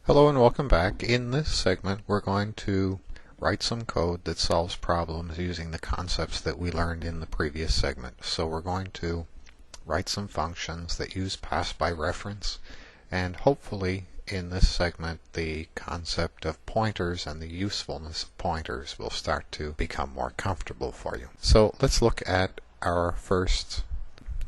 Hello and welcome back. In this segment we're going to write some code that solves problems using the concepts that we learned in the previous segment. So we're going to write some functions that use pass by reference, and hopefully in this segment the concept of pointers and the usefulness of pointers will start to become more comfortable for you. So let's look at our first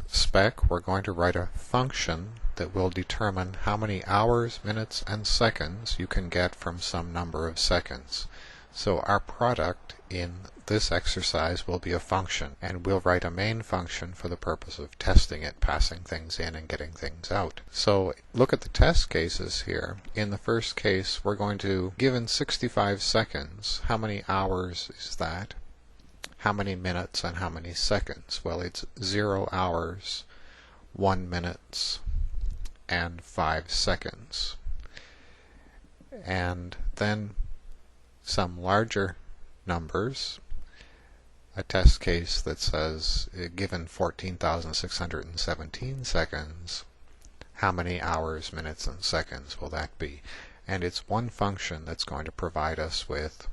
spec. We're going to write a function that will determine how many hours, minutes, and seconds you can get from some number of seconds. So our product in this exercise will be a function, and we'll write a main function for the purpose of testing it, passing things in and getting things out. So look at the test cases here. In the first case, we're going to, given 65 seconds, how many hours is that? How many minutes and how many seconds? Well, it's 0 hours, 1 minute, and 5 seconds. And then some larger numbers, a test case that says, given 14,617 seconds, how many hours, minutes, and seconds will that be? And it's one function that's going to provide us with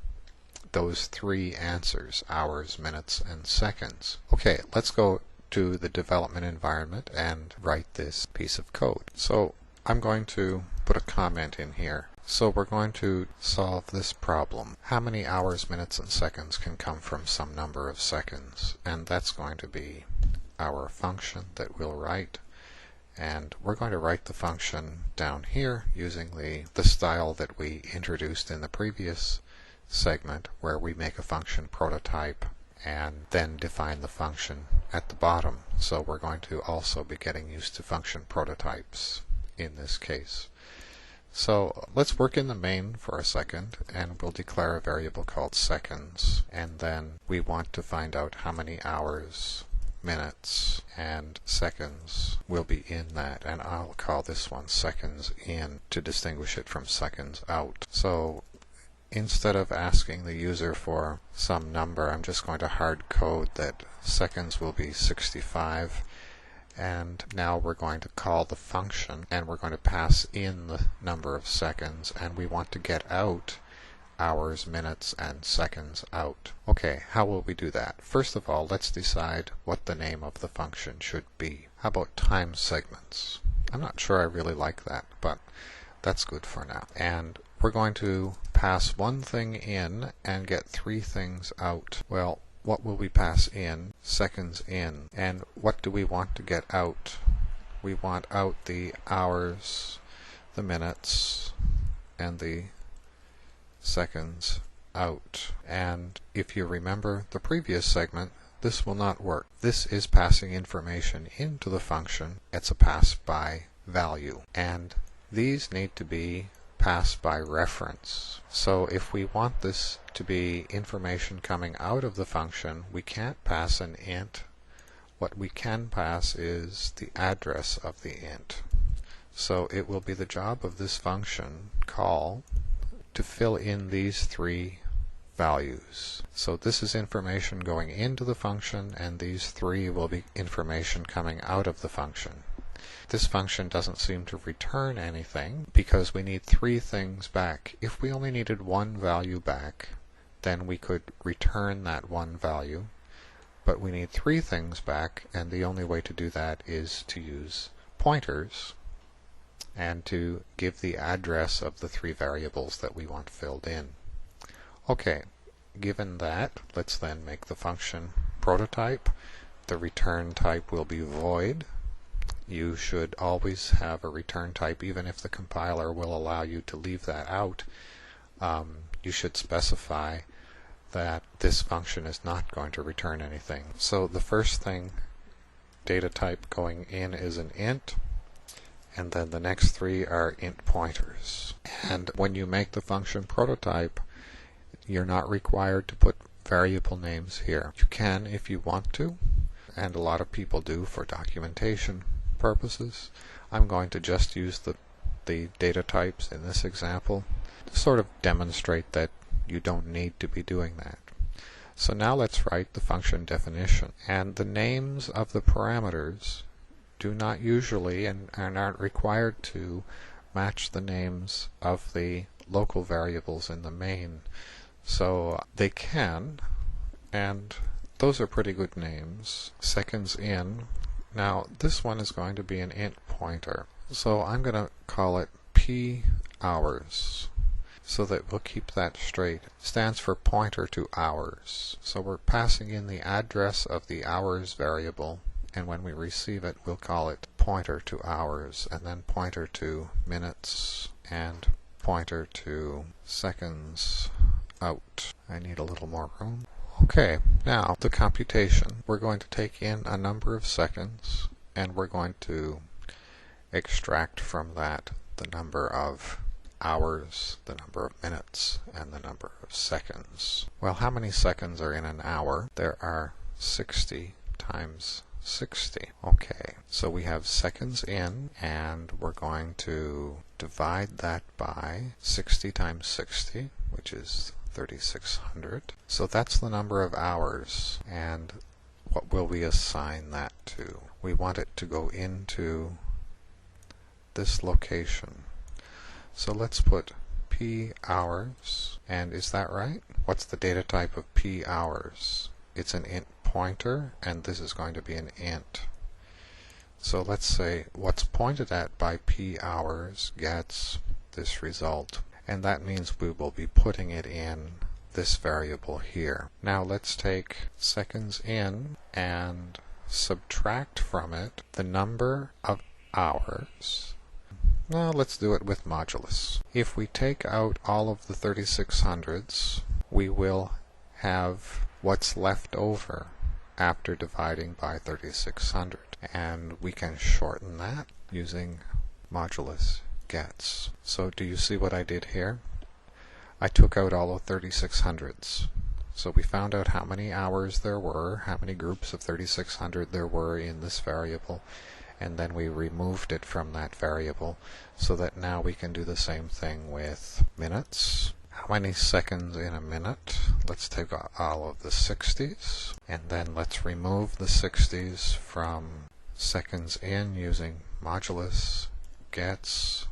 those three answers: hours, minutes, and seconds. Okay, let's go to the development environment and write this piece of code. So I'm going to put a comment in here. So we're going to solve this problem. How many hours, minutes, and seconds can come from some number of seconds? And that's going to be our function that we'll write. And we're going to write the function down here using the style that we introduced in the previous segment, where we make a function prototype and then define the function at the bottom. So we're going to also be getting used to function prototypes in this case. So let's work in the main for a second, and we'll declare a variable called seconds, and then we want to find out how many hours, minutes, and seconds will be in that, and I'll call this one seconds in to distinguish it from seconds out. So instead of asking the user for some number, I'm just going to hard code that seconds will be 65, and now we're going to call the function and we're going to pass in the number of seconds, and we want to get out hours, minutes, and seconds out. Okay, how will we do that? First of all, let's decide what the name of the function should be. How about time segments? I'm not sure I really like that, but that's good for now. And we're going to pass one thing in and get three things out. Well, what will we pass in? Seconds in. And what do we want to get out? We want out the hours, the minutes, and the seconds out. And if you remember the previous segment, this will not work. This is passing information into the function. It's a pass by value. And these need to be pass by reference. So if we want this to be information coming out of the function, we can't pass an int. What we can pass is the address of the int. So it will be the job of this function call to fill in these three values. So this is information going into the function, and these three will be information coming out of the function. This function doesn't seem to return anything because we need three things back. If we only needed one value back, then we could return that one value. But we need three things back, and the only way to do that is to use pointers and to give the address of the three variables that we want filled in. Okay, given that, let's then make the function prototype. The return type will be void. You should always have a return type, even if the compiler will allow you to leave that out. You should specify that this function is not going to return anything. So the first thing, data type going in, is an int, and then the next three are int pointers. And when you make the function prototype, you're not required to put variable names here. You can if you want to, and a lot of people do for documentation purposes. I'm going to just use the data types in this example to sort of demonstrate that you don't need to be doing that. So now let's write the function definition. And the names of the parameters do not usually and are not required to match the names of the local variables in the main. So they can, and those are pretty good names. Seconds in. Now this one is going to be an int pointer. So I'm going to call it p hours, so that we'll keep that straight. It stands for pointer to hours. So we're passing in the address of the hours variable, and when we receive it, we'll call it pointer to hours, and then pointer to minutes, and pointer to seconds out. I need a little more room. Okay, now the computation. We're going to take in a number of seconds, and we're going to extract from that the number of hours, the number of minutes, and the number of seconds. Well, how many seconds are in an hour? There are 60 times 60. Okay, so we have seconds in, and we're going to divide that by 60 times 60, which is 3600. So that's the number of hours, and what will we assign that to? We want it to go into this location. So let's put p hours, and is that right? What's the data type of p hours? It's an int pointer, and this is going to be an int. So let's say what's pointed at by p hours gets this result, and that means we will be putting it in this variable here. Now let's take seconds in and subtract from it the number of hours. Now let's do it with modulus. If we take out all of the 3600s, we will have what's left over after dividing by 3600, and we can shorten that using modulus gets. So do you see what I did here? I took out all of 3600s. So we found out how many hours there were, how many groups of 3600 there were in this variable, and then we removed it from that variable, so that now we can do the same thing with minutes. How many seconds in a minute? Let's take all of the 60s, and then let's remove the 60s from seconds in using modulus gets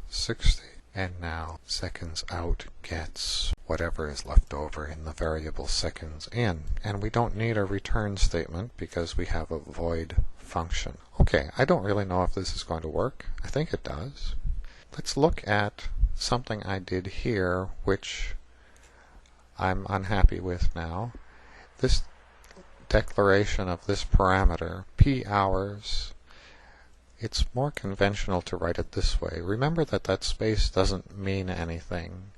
60, and now seconds out gets whatever is left over in the variable seconds in. And we don't need a return statement because we have a void function. Okay, I don't really know if this is going to work. I think it does. Let's look at something I did here which I'm unhappy with now. This declaration of this parameter, p hours, it's more conventional to write it this way. Remember that that space doesn't mean anything.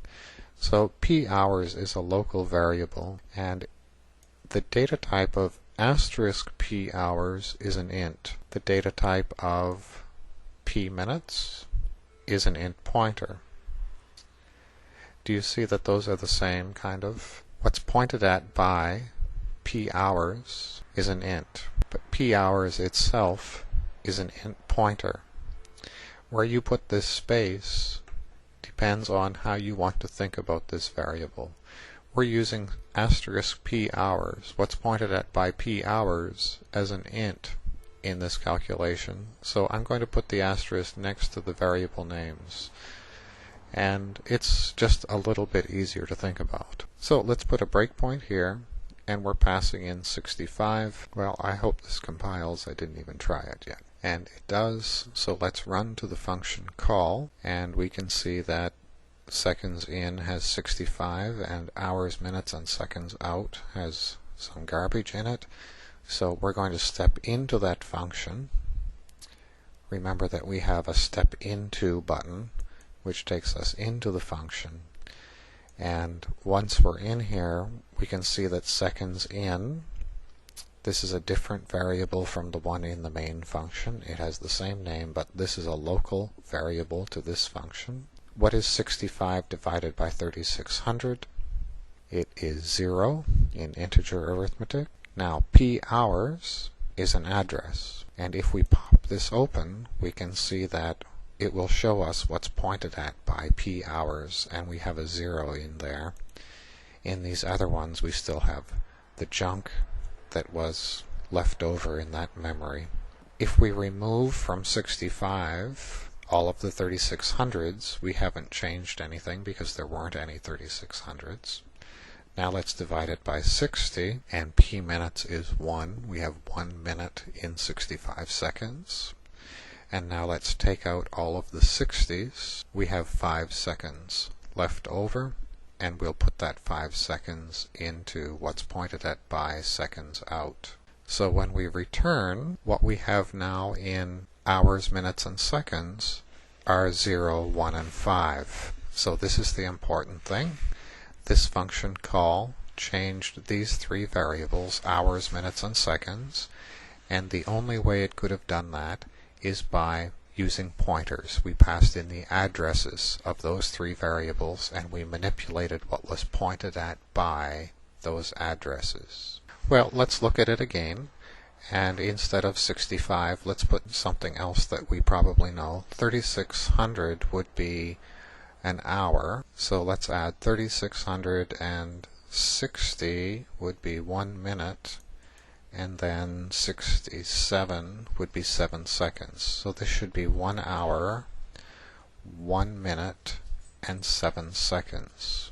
So p hours is a local variable, and the data type of asterisk p hours is an int. The data type of p minutes is an int pointer. Do you see that those are the same kind of? What's pointed at by p hours is an int, but p hours itself is an int pointer. Where you put this space depends on how you want to think about this variable. We're using asterisk p hours, what's pointed at by p hours, as an int in this calculation. So I'm going to put the asterisk next to the variable names, and it's just a little bit easier to think about. So let's put a breakpoint here, and we're passing in 65. Well, I hope this compiles. I didn't even try it yet. And it does, so let's run to the function call, and we can see that seconds in has 65, and hours, minutes, and seconds out has some garbage in it. So we're going to step into that function. Remember that we have a step into button, which takes us into the function. And once we're in here, we can see that seconds in, this is a different variable from the one in the main function. It has the same name, but this is a local variable to this function. What is 65 divided by 3600? It is 0 in integer arithmetic. Now p hours is an address, and if we pop this open, we can see that it will show us what's pointed at by p hours, and we have a 0 in there. In these other ones, we still have the junk that was left over in that memory. If we remove from 65 all of the 3600s, we haven't changed anything because there weren't any 3600s. Now let's divide it by 60, and p minutes is 1. We have 1 minute in 65 seconds. And now let's take out all of the 60s. We have 5 seconds left over, and we'll put that 5 seconds into what's pointed at by seconds out. So when we return, what we have now in hours, minutes, and seconds are 0, 1, and 5. So this is the important thing. This function call changed these three variables, hours, minutes, and seconds, and the only way it could have done that is by using pointers. We passed in the addresses of those three variables, and we manipulated what was pointed at by those addresses. Well, let's look at it again, and instead of 65, let's put something else that we probably know. 3600 would be an hour, so let's add 3660 would be 1 minute, and then 67 would be 7 seconds. So this should be 1 hour, 1 minute, and 7 seconds.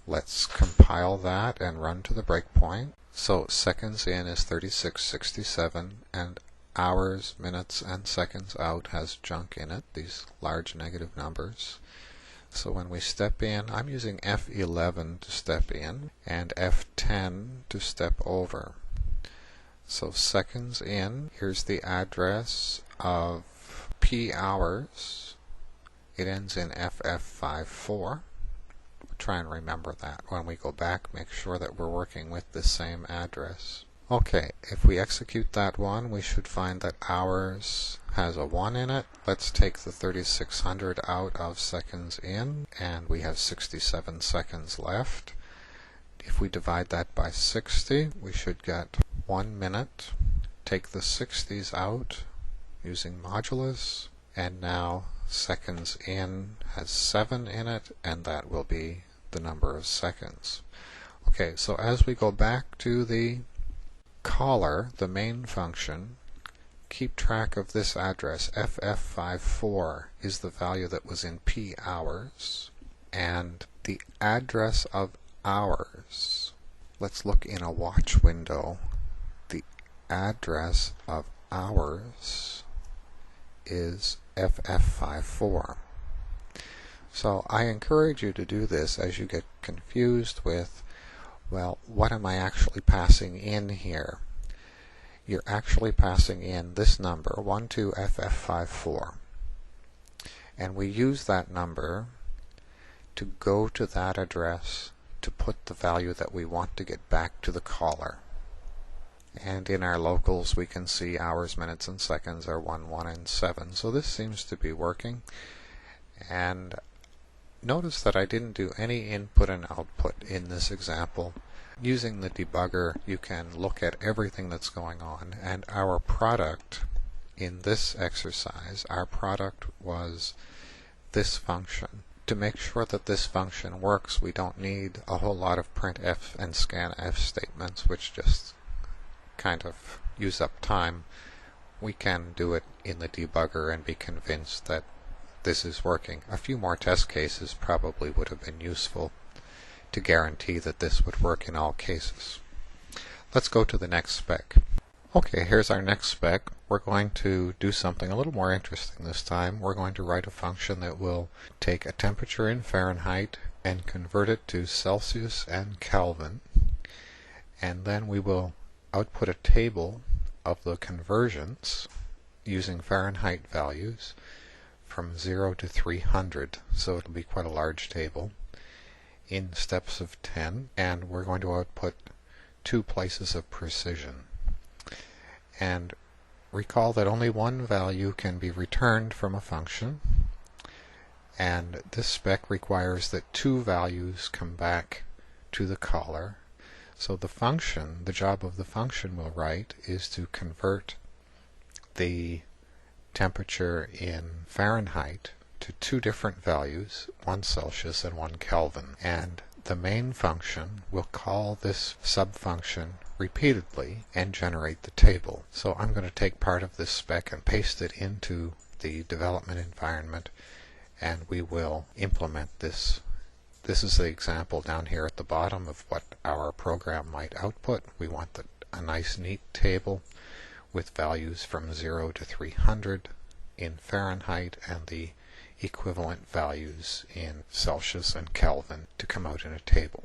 Let's compile that and run to the breakpoint. So seconds in is 3667, and hours, minutes, and seconds out has junk in it, these large negative numbers. So when we step in, I'm using F11 to step in and F10 to step over. So seconds in, here's the address of P hours. It ends in FF54. Try and remember that. When we go back, make sure that we're working with the same address. Okay, if we execute that one, we should find that hours has a 1 in it. Let's take the 3600 out of seconds in, and we have 67 seconds left. If we divide that by 60, we should get 1 minute. Take the 60s out using modulus, and now seconds in has 7 in it, and that will be the number of seconds. Okay, so as we go back to the caller, the main function, keep track of this address. FF54 is the value that was in P hours, and the address of hours, let's look in a watch window. The address of hours is FF54. So I encourage you to do this as you get confused with, well, what am I actually passing in here? You're actually passing in this number, 12FF54. And we use that number to go to that address to put the value that we want to get back to the caller. And in our locals we can see hours, minutes, and seconds are 1, 1, and 7. So this seems to be working. And notice that I didn't do any input and output in this example. Using the debugger, you can look at everything that's going on, and our product in this exercise, our product was this function. To make sure that this function works, we don't need a whole lot of printf and scanf statements, which just kind of use up time. We can do it in the debugger and be convinced that this is working. A few more test cases probably would have been useful to guarantee that this would work in all cases. Let's go to the next spec. Okay, here's our next spec. We're going to do something a little more interesting this time. We're going to write a function that will take a temperature in Fahrenheit and convert it to Celsius and Kelvin, and then we will output a table of the conversions using Fahrenheit values from 0 to 300, so it'll be quite a large table in steps of 10, and we're going to output 2 places of precision. And recall that only one value can be returned from a function, and this spec requires that 2 values come back to the caller. So the function, the job of the function we'll write is to convert the temperature in Fahrenheit to 2 different values, 1 Celsius and 1 Kelvin. And the main function will call this subfunction repeatedly and generate the table. So I'm going to take part of this spec and paste it into the development environment, and we will implement this. This is the example down here at the bottom of what our program might output. We want a nice neat table with values from 0 to 300 in Fahrenheit and the equivalent values in Celsius and Kelvin to come out in a table.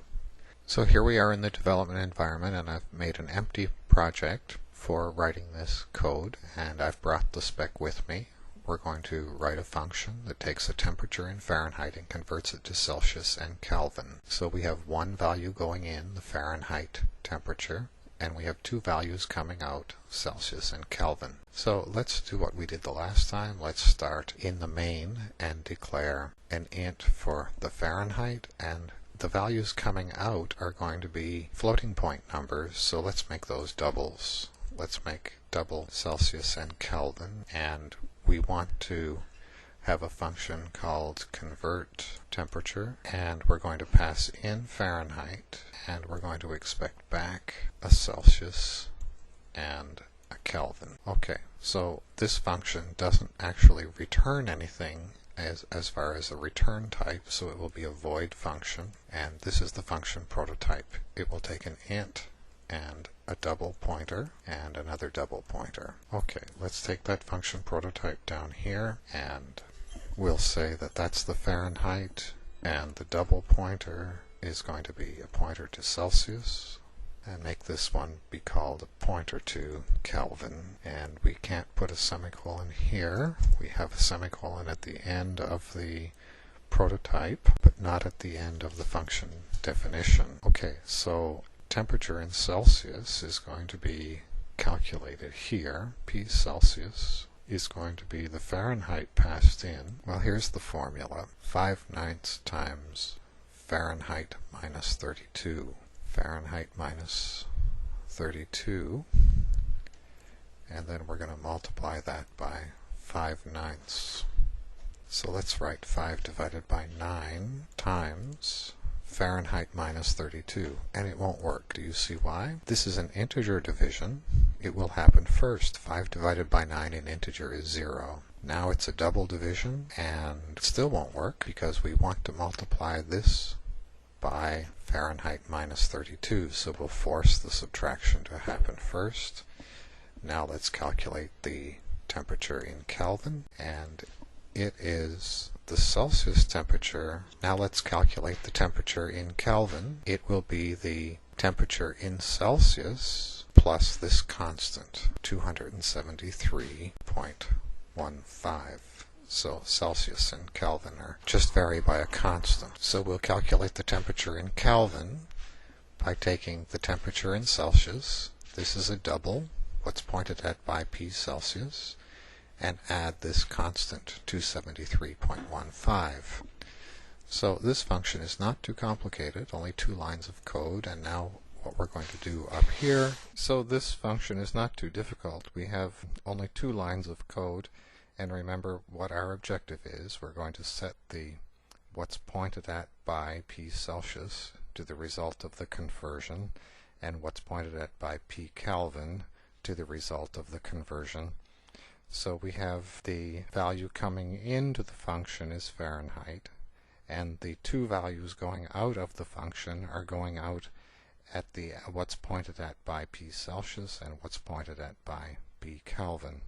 So here we are in the development environment, and I've made an empty project for writing this code, and I've brought the spec with me. We're going to write a function that takes a temperature in Fahrenheit and converts it to Celsius and Kelvin. So we have one value going in, the Fahrenheit temperature, and we have two values coming out, Celsius and Kelvin. So let's do what we did the last time. Let's start in the main and declare an int for the Fahrenheit, and the values coming out are going to be floating point numbers, so let's make those doubles. Let's make double Celsius and Kelvin, and we want to have a function called convert temperature, and we're going to pass in Fahrenheit, and we're going to expect back a Celsius and a Kelvin. Okay, so this function doesn't actually return anything as far as a return type, so it will be a void function, and this is the function prototype. It will take an int and a double pointer and another double pointer. Okay, let's take that function prototype down here, and we'll say that that's the Fahrenheit, and the double pointer is going to be a pointer to Celsius, and make this one be called a pointer to Kelvin. And we can't put a semicolon here. We have a semicolon at the end of the prototype, but not at the end of the function definition. Okay, so temperature in Celsius is going to be calculated here. P Celsius is going to be the Fahrenheit passed in. Well, here's the formula. 5/9 times Fahrenheit minus 32. Fahrenheit minus 32. And then we're going to multiply that by 5/9. So let's write 5 divided by 9 times Fahrenheit minus 32, and it won't work. Do you see why? This is an integer division. It will happen first. 5 divided by 9 in integer is 0. Now it's a double division, and it still won't work because we want to multiply this by Fahrenheit minus 32, so we'll force the subtraction to happen first. Now let's calculate the temperature in Kelvin, and it is the Celsius temperature. Now let's calculate the temperature in Kelvin. It will be the temperature in Celsius plus this constant, 273.15. So Celsius and Kelvin are just vary by a constant. So we'll calculate the temperature in Kelvin by taking the temperature in Celsius. This is a double, what's pointed at by P Celsius, and add this constant, 273.15. So this function is not too complicated, only 2 lines of code, and now what we're going to do up here. So this function is not too difficult. We have only 2 lines of code, and remember what our objective is. We're going to set the what's pointed at by P Celsius to the result of the conversion, and what's pointed at by P Kelvin to the result of the conversion. So we have the value coming into the function is Fahrenheit, and the 2 values going out of the function are going out at the what's pointed at by P Celsius and what's pointed at by P Kelvin.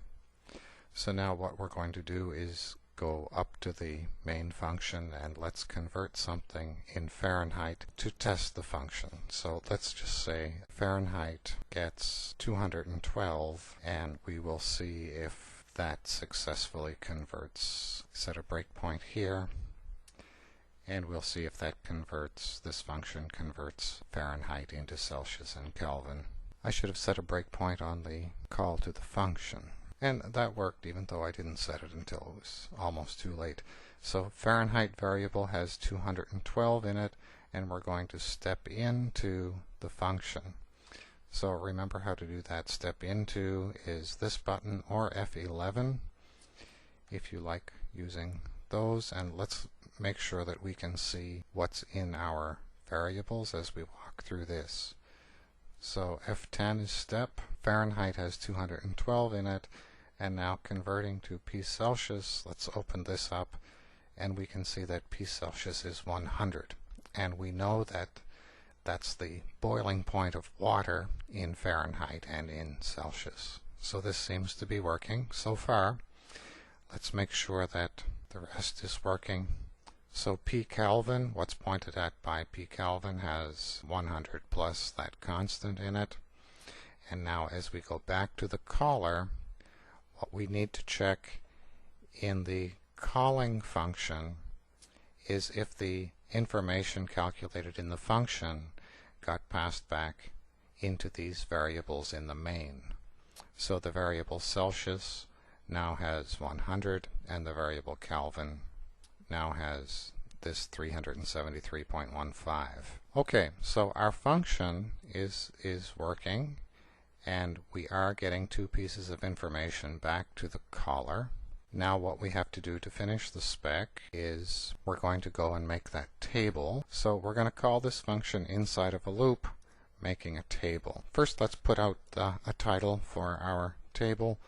So now what we're going to do is go up to the main function, and let's convert something in Fahrenheit to test the function. So let's just say Fahrenheit gets 212, and we will see if that successfully converts. Set a breakpoint here, and we'll see if that converts, this function converts Fahrenheit into Celsius and Kelvin. I should have set a breakpoint on the call to the function. And that worked even though I didn't set it until it was almost too late. So Fahrenheit variable has 212 in it, and we're going to step into the function. So remember how to do that. Step into is this button or F11 if you like using those, and let's make sure that we can see what's in our variables as we walk through this. So F10 is step. Fahrenheit has 212 in it, And now converting to P Celsius, let's open this up, and we can see that P Celsius is 100. And we know that that's the boiling point of water in Fahrenheit and in Celsius. So this seems to be working so far. Let's make sure that the rest is working. So P Kelvin, what's pointed at by P Kelvin, has 100 plus that constant in it. And now as we go back to the caller, what we need to check in the calling function is if the information calculated in the function got passed back into these variables in the main. So the variable Celsius now has 100, and the variable Kelvin now has this 373.15. Okay, so our function is working, and we are getting two pieces of information back to the caller. Now what we have to do to finish the spec is we're going to go and make that table. So we're going to call this function inside of a loop, making a table. First, let's put out a title for our table.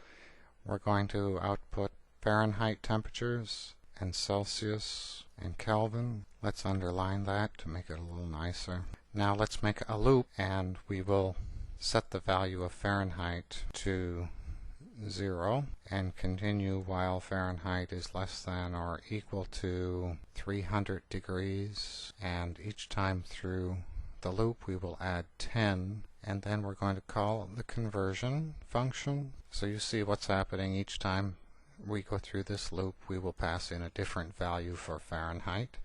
We're going to output Fahrenheit temperatures and Celsius and Kelvin. Let's underline that to make it a little nicer. Now let's make a loop, and we will set the value of Fahrenheit to 0 and continue while Fahrenheit is less than or equal to 300 degrees, and each time through the loop we will add 10, and then we're going to call the conversion function. So you see what's happening each time we go through this loop. We will pass in a different value for Fahrenheit,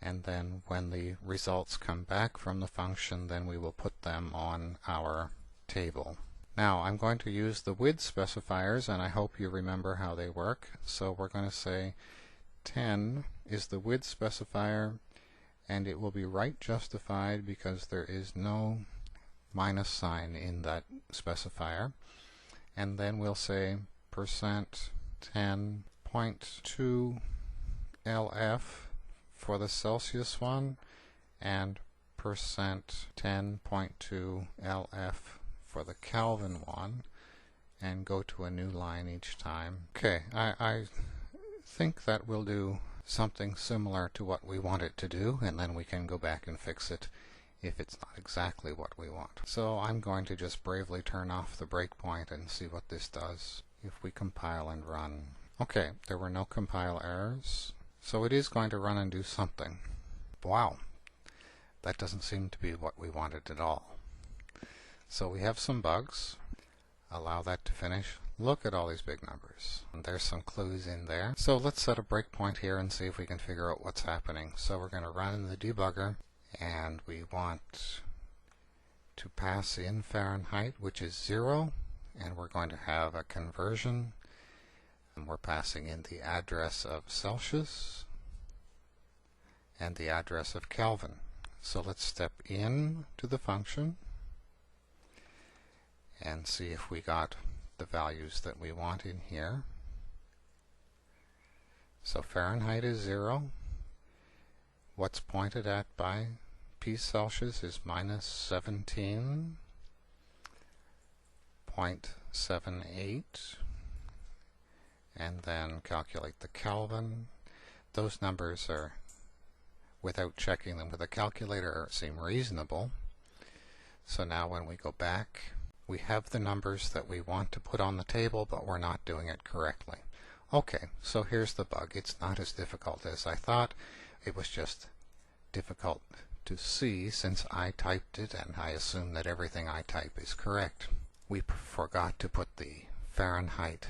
and then when the results come back from the function, then we will put them on our table. Now I'm going to use the width specifiers, and I hope you remember how they work. So we're going to say 10 is the width specifier, and it will be right justified because there is no minus sign in that specifier. And then we'll say percent 10.2 LF for the Celsius one, and percent 10.2 LF for the Kelvin one, and go to a new line each time. Okay, I think that will do something similar to what we want it to do, and then we can go back and fix it if it's not exactly what we want. So I'm going to just bravely turn off the breakpoint and see what this does if we compile and run. Okay, there were no compile errors, so it is going to run and do something. Wow, that doesn't seem to be what we wanted at all. So we have some bugs. Allow that to finish. Look at all these big numbers. And there's some clues in there. So let's set a breakpoint here and see if we can figure out what's happening. So we're going to run in the debugger, and we want to pass in Fahrenheit, which is 0, and we're going to have a conversion, and we're passing in the address of Celsius and the address of Kelvin. So let's step in to the function and see if we got the values that we want in here. So Fahrenheit is 0. What's pointed at by P Celsius is minus 17.78, and then calculate the Kelvin. Those numbers are, without checking them with a calculator, seem reasonable. So now when we go back, we have the numbers that we want to put on the table, but we're not doing it correctly. Okay, so here's the bug. It's not as difficult as I thought. It was just difficult to see since I typed it, and I assume that everything I type is correct. We forgot to put the Fahrenheit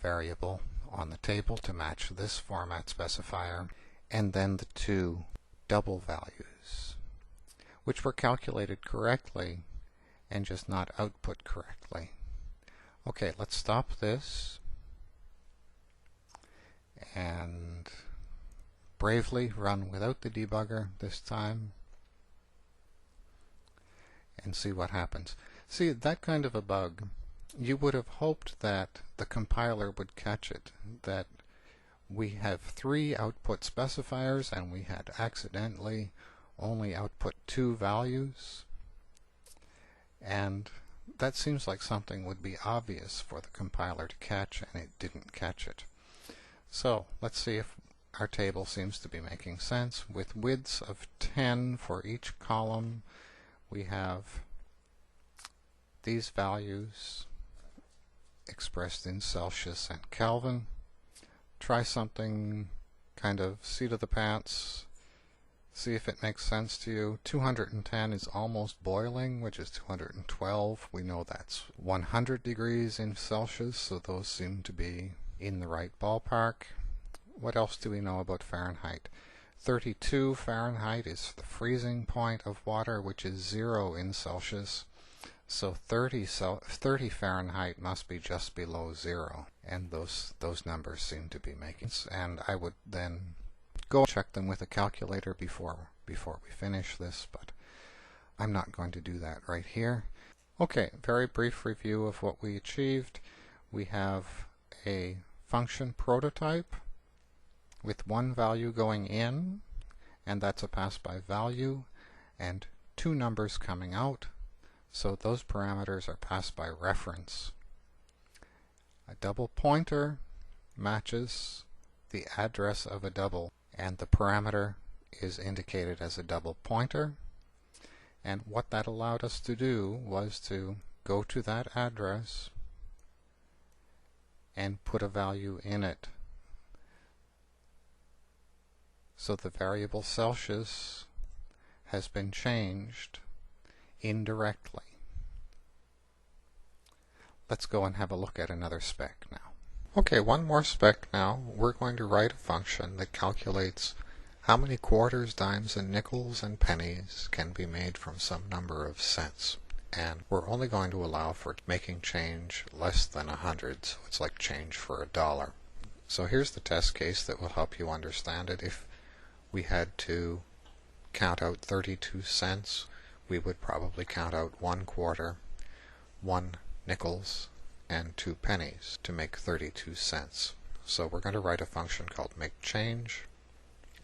variable on the table to match this format specifier, and then the two double values, which were calculated correctly and just not output correctly. Okay, let's stop this and bravely run without the debugger this time and see what happens. See, that kind of a bug, you would have hoped that the compiler would catch it, that we have 3 output specifiers and we had accidentally only output 2 values, and that seems like something would be obvious for the compiler to catch, and it didn't catch it. So let's see if our table seems to be making sense. With widths of 10 for each column, we have these values expressed in Celsius and Kelvin. Try something kind of seat of the pants. See if it makes sense to you. 210 is almost boiling, which is 212. We know that's 100 degrees in Celsius, so those seem to be in the right ballpark. What else do we know about Fahrenheit? 32 Fahrenheit is the freezing point of water, which is 0 in Celsius. So 30 Fahrenheit must be just below 0, and those numbers seem to be making sense. And I would then go check them with a calculator before we finish this, but I'm not going to do that right here. Okay, very brief review of what we achieved. We have a function prototype with one value going in, and that's a pass by value, and two numbers coming out. So those parameters are passed by reference. A double pointer matches the address of a double, and the parameter is indicated as a double pointer. And what that allowed us to do was to go to that address and put a value in it. So the variable Celsius has been changed indirectly. Let's go and have a look at another spec now. Okay, one more spec now. We're going to write a function that calculates how many quarters, dimes, and nickels and pennies can be made from some number of cents. And we're only going to allow for making change less than 100, so it's like change for $1. So here's the test case that will help you understand it. If we had to count out 32 cents, we would probably count out 1 quarter, 1 nickels, and 2 pennies to make 32 cents. So we're going to write a function called makeChange,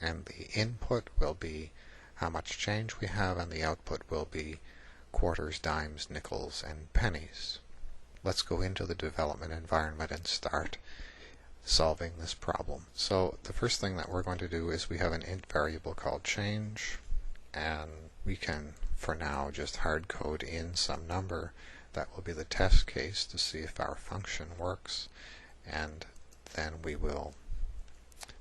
and the input will be how much change we have, and the output will be quarters, dimes, nickels, and pennies. Let's go into the development environment and start solving this problem. So the first thing that we're going to do is we have an int variable called change, and we can for now just hard code in some number that will be the test case to see if our function works, and then we will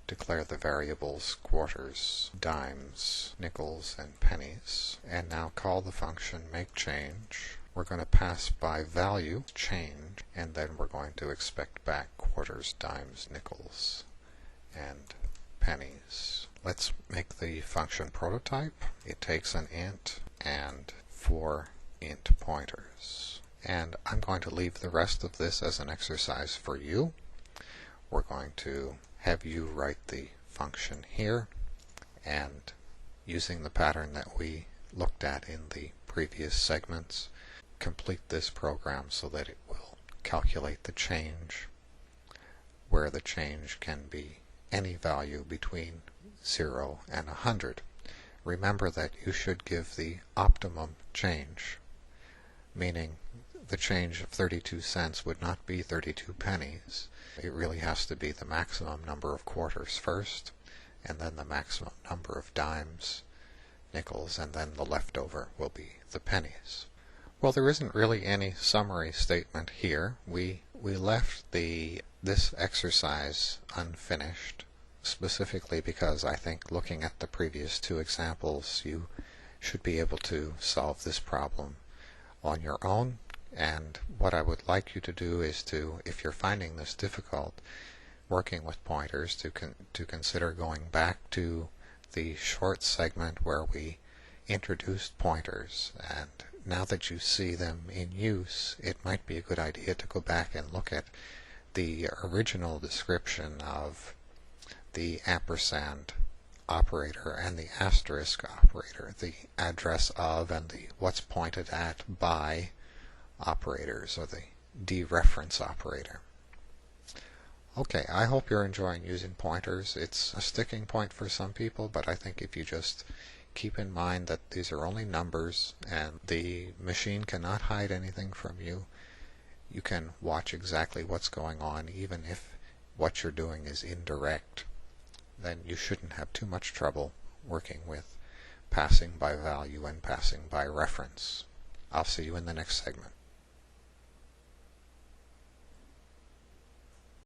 declare the variables quarters, dimes, nickels, and pennies, and now call the function makeChange. We're going to pass by value change, and then we're going to expect back quarters, dimes, nickels, and pennies. Let's make the function prototype. It takes an int and 4 int pointers. And I'm going to leave the rest of this as an exercise for you. We're going to have you write the function here, and using the pattern that we looked at in the previous segments, complete this program so that it will calculate the change, where the change can be any value between 0 and 100. Remember that you should give the optimum change, meaning the change of 32 cents would not be 32 pennies. It really has to be the maximum number of quarters first, and then the maximum number of dimes, nickels, and then the leftover will be the pennies. Well, there isn't really any summary statement here. We left this exercise unfinished, specifically because I think looking at the previous two examples, you should be able to solve this problem on your own. And what I would like you to do is to, if you're finding this difficult, working with pointers, to consider going back to the short segment where we introduced pointers. And now that you see them in use, it might be a good idea to go back and look at the original description of the ampersand operator and the asterisk operator, the address of and the what's pointed at by operators, or the dereference operator. Okay, I hope you're enjoying using pointers. It's a sticking point for some people, but I think if you just Keep in mind that these are only numbers and the machine cannot hide anything from you. You can watch exactly what's going on even if what you're doing is indirect. Then you shouldn't have too much trouble working with passing by value and passing by reference. I'll see you in the next segment.